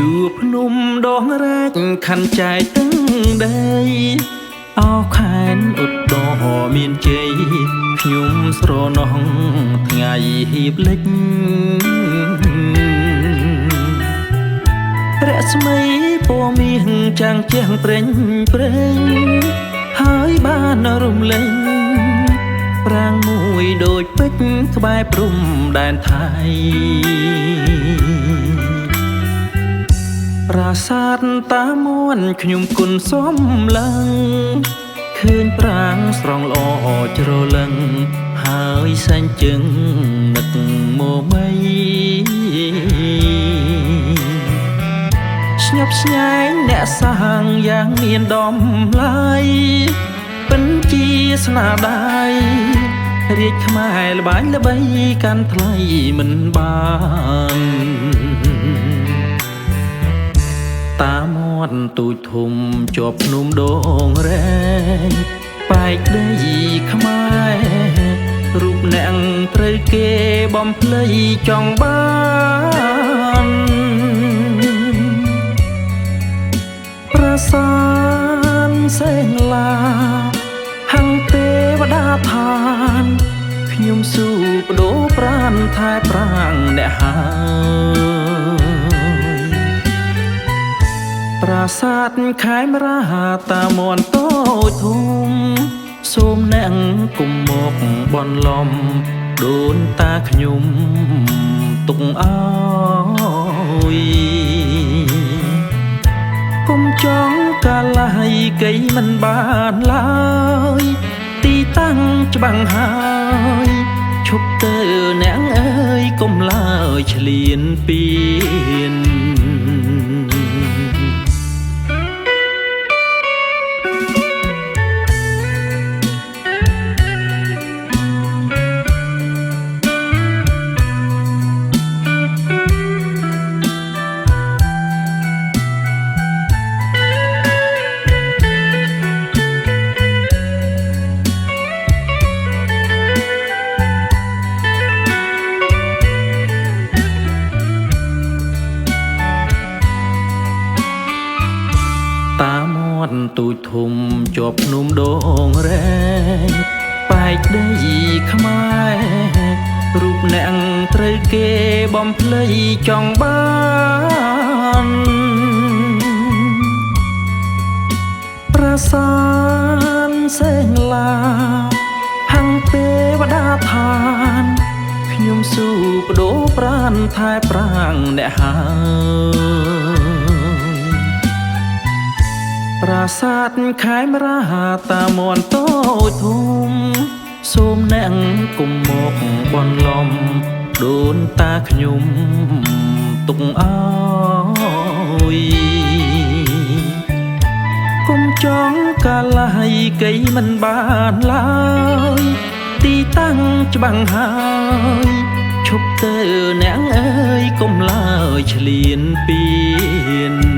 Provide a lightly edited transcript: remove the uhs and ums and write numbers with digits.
ជួបភ្នំដងរែកខាន់ចែកទាំងដីអោខែនឧត្តរមានជ័យខ្ញុំស្រណោះថ្ងៃហៀបលិចរស្មីពណ៌មាសចាំងជាងព្រេងព្រេងហើយបានរំលេងប្រាំងមួយដូចពេជ្រក្បែរព្រំដែនថៃប្រាសាទតាមួនខ្ញុំគុណសំឡើងឃើញប្រាំងស្រងល្អជ្រលឹងហើយសែងជឹងនឹកមកមៃស្ញប់ស្ញែងអ្នកសាងយ៉ាងមានដំឡៃពិនជាស្នាដៃរាជខ្មែរល្បាញល្បីកាន់ថ្លៃមិនបានតាមាត់ទូចធំជាប់ភ្នំដងរែងបែកដីខ្មែររូបអ្នកត្រូវគេបំភ្លៃចង់បានប្រាសាទសេងឡាហង្សទេវតាឋានខ្ញុំស៊ូបដូរប្រានថែប្រាំងអ្នកហើយប្រាសាទខេមរាតាមនតូចធំសូមអ្នកគុំមកបនលំដូនតាខ្ញុំទុកអើយគុំចង់កាលហើយកៃមិនបានឡើយទីតាំងច្បាំងហើយឈប់ទៅអ្នកអើយកុំឡើយឆ្លៀនពៀនតាមាត់ទូចធំជាប់ភ្នំដងរែងបែកដីខ្មែររូបអ្នកត្រូវគេបំភ្លៃចង់បានប្រាសាទសេងឡាហង្សទេវតាឋានខ្ញុំស៊ូបដូរប្រានថែប្រាំងអ្នកហើយប្រាសាទខេមរាតាមនតូចធំសូមអ្នកគុំមកបនលំដូនតាខ្ញុំទុកអើយគុំចង់កាលហើយកៃមិនបានឡើយទីតាំងច្បាំងហើយឈប់ទៅអ្នកអើយកុំឡើយឆ្លៀនពៀន